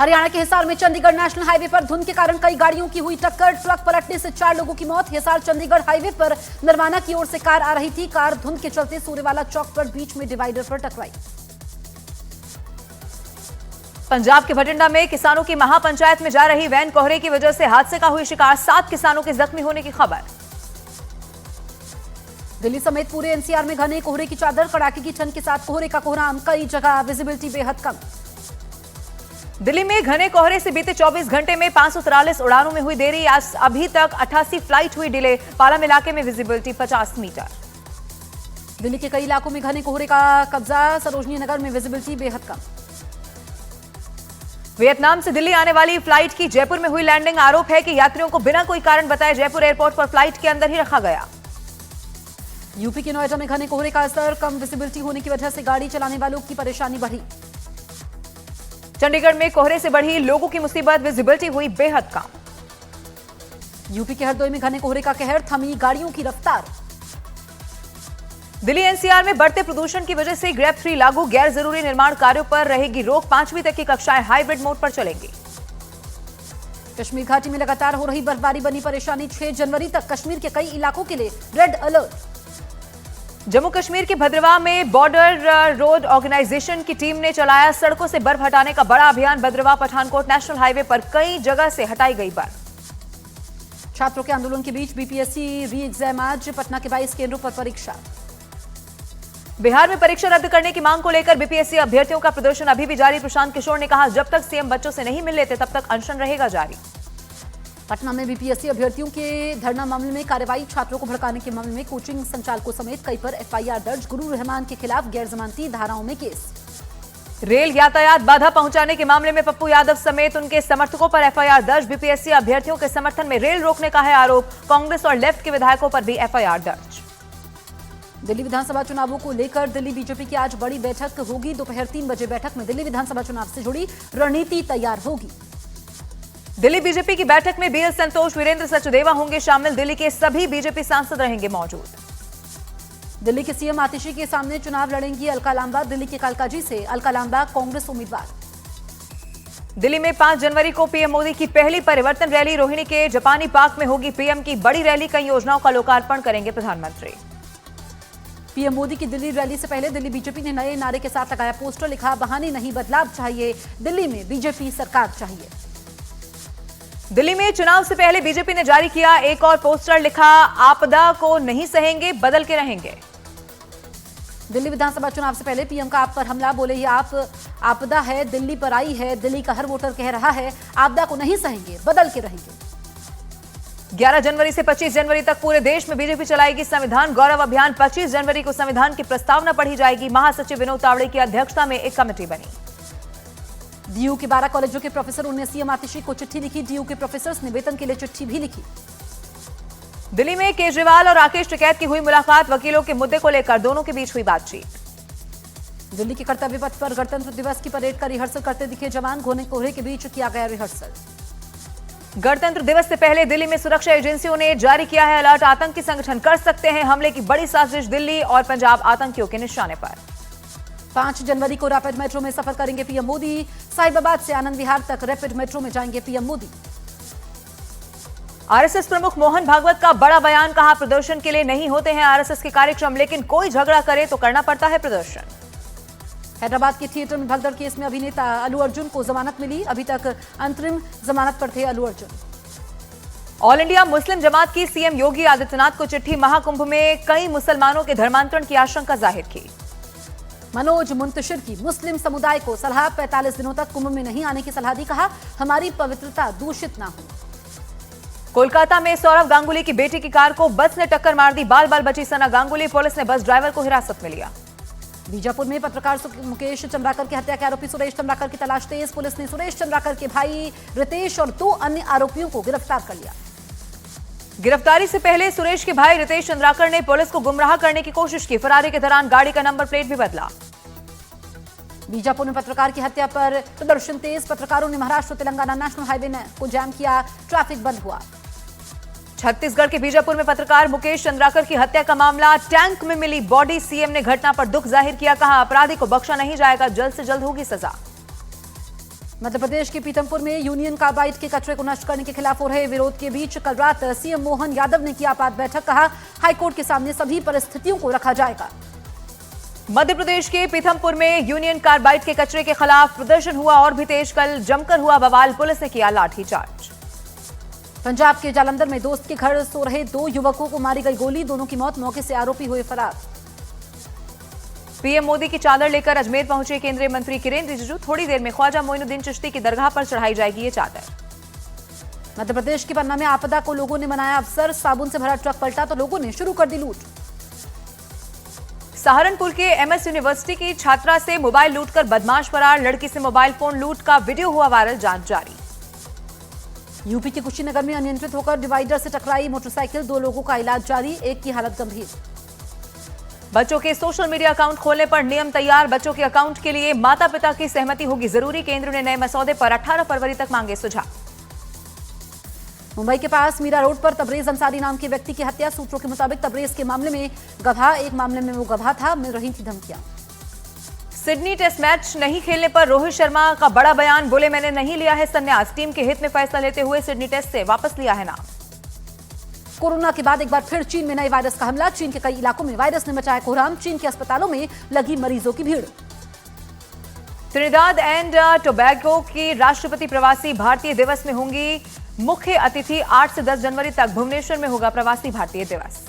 हरियाणा के हिसार में Chandigarh national highway पर धुंध के कारण कई गाड़ियों की हुई टक्कर। ट्रक पलटने से 4 लोगों की मौत। हिसार चंडीगढ़ हाईवे पर नरवाना की ओर से कार आ रही थी। कार धुंध के चलते सूर्यवाला चौक पर बीच में डिवाइडर पर टकराई। पंजाब के बठिंडा में किसानों की महापंचायत में जा रही वैन कोहरे की वजह से हादसे का हुई शिकार। 7 किसानों के जख्मी होने की खबर। दिल्ली समेत पूरे एनसीआर में घने कोहरे की चादर। कड़ाके की ठंड के साथ कोहरे का कोहराम। कई जगह विजिबिलिटी बेहद कम। दिल्ली में घने कोहरे से बीते 24 घंटे में 543 उड़ानों में हुई देरी। आज अभी तक 88 फ्लाइट हुई डिले। पालम इलाके में विजिबिलिटी 50 मीटर। दिल्ली के कई इलाकों में घने कोहरे का कब्जा। सरोजनी नगर में विजिबिलिटी बेहद कम। वियतनाम से दिल्ली आने वाली फ्लाइट की जयपुर में हुई लैंडिंग। आरोप है कि यात्रियों को बिना कोई कारण बताए जयपुर एयरपोर्ट पर फ्लाइट के अंदर ही रखा गया। यूपी के नोएडा में घने कोहरे का असर। कम विजिबिलिटी होने की वजह से गाड़ी चलाने वालों की परेशानी बढ़ी। चंडीगढ़ में कोहरे से बढ़ी लोगों की मुसीबत। विजिबिलिटी हुई बेहद कम। यूपी के हरदोई में घने कोहरे का कहर। थमी गाड़ियों की रफ्तार। दिल्ली एनसीआर में बढ़ते प्रदूषण की वजह से ग्रेप 3 लागू। गैर जरूरी निर्माण कार्यों पर रहेगी रोक। 5वीं तक की कक्षाएं हाइब्रिड मोड पर चलेंगी। कश्मीर घाटी में लगातार हो रही बर्फबारी बनी परेशानी। 6 जनवरी तक कश्मीर के कई इलाकों के लिए रेड अलर्ट। जम्मू कश्मीर के भद्रवाह में बॉर्डर रोड ऑर्गेनाइजेशन की टीम ने चलाया सड़कों से बर्फ हटाने का बड़ा अभियान। भद्रवाह पठानकोट नेशनल हाईवे पर कई जगह से हटाई गई बर्फ। छात्रों के आंदोलन के बीच बीपीएससी री एग्जाम आज। पटना के 22 केंद्रों पर परीक्षा। बिहार में परीक्षा रद्द करने की मांग को लेकर बीपीएससी अभ्यर्थियों का प्रदर्शन अभी भी जारी। प्रशांत किशोर ने कहा, जब तक सीएम बच्चों से नहीं मिल लेते तब तक अनशन रहेगा जारी। पटना में बीपीएससी अभ्यर्थियों के धरना मामले में कार्रवाई। छात्रों को भड़काने के मामले में कोचिंग संचालकों समेत कई पर एफआईआर दर्ज। गुरु रहमान के खिलाफ गैर जमानती धाराओं में केस। रेल यातायात बाधा पहुंचाने के मामले में पप्पू यादव समेत उनके समर्थकों पर एफआईआर दर्ज। बीपीएससी अभ्यर्थियों के समर्थन में रेल रोकने का है आरोप। कांग्रेस और लेफ्ट के विधायकों पर भी एफआईआर दर्ज। दिल्ली विधानसभा चुनावों को लेकर दिल्ली बीजेपी की आज बड़ी बैठक होगी। दोपहर 3 बजे बैठक में दिल्ली विधानसभा चुनाव से जुड़ी रणनीति तैयार होगी। दिल्ली बीजेपी की बैठक में बीएल संतोष, वीरेंद्र सचदेवा होंगे शामिल। दिल्ली के सभी बीजेपी सांसद रहेंगे मौजूद। दिल्ली के सीएम आतिशी के सामने चुनाव लड़ेंगी अलका लांबा। दिल्ली के कालकाजी से अलका लांबा कांग्रेस उम्मीदवार। दिल्ली में 5 जनवरी को पीएम मोदी की पहली परिवर्तन रैली। रोहिणी के जापानी पार्क में होगी पीएम की बड़ी रैली। कई योजनाओं का लोकार्पण करेंगे प्रधानमंत्री। पीएम मोदी की दिल्ली रैली से पहले दिल्ली बीजेपी ने नए नारे के साथ लगाया पोस्टर। लिखा, बहाने नहीं बदलाव चाहिए, दिल्ली में बीजेपी सरकार चाहिए। दिल्ली में चुनाव से पहले बीजेपी ने जारी किया एक और पोस्टर। लिखा, आपदा को नहीं सहेंगे, बदल के रहेंगे। दिल्ली विधानसभा चुनाव से पहले पीएम का आप पर हमला। बोले, ये आपदा है, दिल्ली पर आई है। दिल्ली का हर वोटर कह रहा है, आपदा को नहीं सहेंगे, बदल के रहेंगे। 11 जनवरी से 25 जनवरी तक पूरे देश में बीजेपी चलाएगी संविधान गौरव अभियान। 25 जनवरी को संविधान की प्रस्तावना पढ़ी जाएगी। महासचिव विनोद तावड़े की अध्यक्षता में एक कमेटी बनी। डीयू के 12 कॉलेजों के प्रोफेसरों ने सीएम आतिशी को चिट्ठी लिखी। डीयू के प्रोफेसर्स ने वेतन के लिए चिट्ठी भी लिखी। दिल्ली में केजरीवाल और राकेश टिकैत की हुई मुलाकात। वकीलों के मुद्दे को लेकर दोनों के बीच हुई बातचीत। दिल्ली के कर्तव्य पथ पर गणतंत्र दिवस की परेड का रिहर्सल करते दिखे जवान। घने कोहरे के बीच किया गया रिहर्सल। गणतंत्र दिवस से पहले दिल्ली में सुरक्षा एजेंसियों ने जारी किया है अलर्ट। आतंकी संगठन कर सकते हैं हमले की बड़ी साजिश। दिल्ली और पंजाब आतंकियों के निशाने पर। 5 जनवरी को रैपिड मेट्रो में सफर करेंगे पीएम मोदी। साहिबाबाद से आनंद विहार तक रैपिड मेट्रो में जाएंगे पीएम मोदी। आरएसएस प्रमुख मोहन भागवत का बड़ा बयान। कहा, प्रदर्शन के लिए नहीं होते हैं आरएसएस के कार्यक्रम, लेकिन कोई झगड़ा करे तो करना पड़ता है प्रदर्शन। हैदराबाद के थिएटर में भगदड़ केस में अभिनेता अल्लू अर्जुन को जमानत मिली। अभी तक अंतरिम जमानत पर थे Allu Arjun. All India Muslim जमात की सीएम योगी आदित्यनाथ को चिट्ठी। महाकुंभ में कई मुसलमानों के धर्मांतरण की आशंका जाहिर की। मनोज मुंतशिर की मुस्लिम समुदाय को सलाह। 45 दिनों तक कुंभ में नहीं आने की सलाह दी। कहा, हमारी पवित्रता दूषित ना हो। कोलकाता में सौरव गांगुली की बेटी की कार को बस ने टक्कर मार दी। बाल बाल बची सना गांगुली। पुलिस ने बस ड्राइवर को हिरासत में लिया। बीजापुर में पत्रकार मुकेश चंद्राकर की हत्या के आरोपी सुरेश चंद्राकर की तलाश तेज। पुलिस ने सुरेश चंद्राकर के भाई रितेश और 2 अन्य आरोपियों को गिरफ्तार कर लिया। गिरफ्तारी से पहले सुरेश के भाई रितेश चंद्राकर ने पुलिस को गुमराह करने की कोशिश की। फरारी के दौरान गाड़ी का नंबर प्लेट भी बदला। बीजापुर में पत्रकार की हत्या पर प्रदर्शन तेज। पत्रकारों ने महाराष्ट्र तेलंगाना नेशनल हाईवे को जाम किया। ट्रैफिक बंद हुआ। छत्तीसगढ़ के बीजापुर में पत्रकार मुकेश चंद्राकर की हत्या का मामला। टैंक में मिली बॉडी। सीएम ने घटना पर दुख जाहिर किया। कहा, अपराधी को बख्शा नहीं जाएगा, जल्द से जल्द होगी सजा। मध्य प्रदेश के पीथमपुर में यूनियन कार्बाइड के कचरे को नष्ट करने के खिलाफ हो रहे विरोध के बीच कल रात सीएम मोहन यादव ने किया आपात बैठक। कहा, हाईकोर्ट के सामने सभी परिस्थितियों को रखा जाएगा। मध्य प्रदेश के पीथमपुर में यूनियन कार्बाइड के कचरे के खिलाफ प्रदर्शन हुआ और भी तेज। कल जमकर हुआ बवाल, पुलिस ने किया लाठीचार्ज। पंजाब के जालंधर में दोस्त के घर सो रहे 2 युवकों को मारी गई गोली, दोनों की मौत, मौके से आरोपी हुए फरार। पीएम मोदी की चादर लेकर अजमेर पहुंचे केंद्रीय मंत्री किरेन रिजिजू। थोड़ी देर में ख्वाजा मोइनुद्दीन चिश्ती की दरगाह पर चढ़ाई जाएगी ये चादर। मध्य प्रदेश के पन्ना में आपदा को लोगों ने मनाया अवसर, साबुन से भरा ट्रक पलटा तो लोगों ने शुरू कर दी लूट। सहारनपुर के एमएस यूनिवर्सिटी की छात्रा से मोबाइल लूटकर बदमाश फरार, लड़की से मोबाइल फोन लूट का वीडियो हुआ वायरल, जांच जारी। यूपी के कुशीनगर में अनियंत्रित होकर डिवाइडर से टकराई मोटरसाइकिल, 2 लोगों का इलाज जारी, एक की हालत गंभीर। बच्चों के सोशल मीडिया अकाउंट खोलने पर नियम तैयार, बच्चों के अकाउंट के लिए माता पिता की सहमति होगी जरूरी। केंद्र ने नए मसौदे पर 18 फरवरी तक मांगे सुझाव। मुंबई के पास मीरा रोड पर तबरेज अंसारी नाम के व्यक्ति की हत्या, सूत्रों के मुताबिक तबरेज के मामले में गवाह, एक मामले में वो गवाह था, मिल रही थी धमकियां। सिडनी टेस्ट मैच नहीं खेलने पर रोहित शर्मा का बड़ा बयान, बोले मैंने नहीं लिया है संन्यास, टीम के हित में फैसला लेते हुए सिडनी टेस्ट से वापस लिया है नाम। कोरोना के बाद एक बार फिर चीन में नए वायरस का हमला, चीन के कई इलाकों में वायरस ने मचाया कोहराम, चीन के अस्पतालों में लगी मरीजों की भीड़। त्रिनिदाद एंड टोबैगो की राष्ट्रपति प्रवासी भारतीय दिवस में होंगी मुख्य अतिथि। 8 से 10 जनवरी तक भुवनेश्वर में होगा प्रवासी भारतीय दिवस।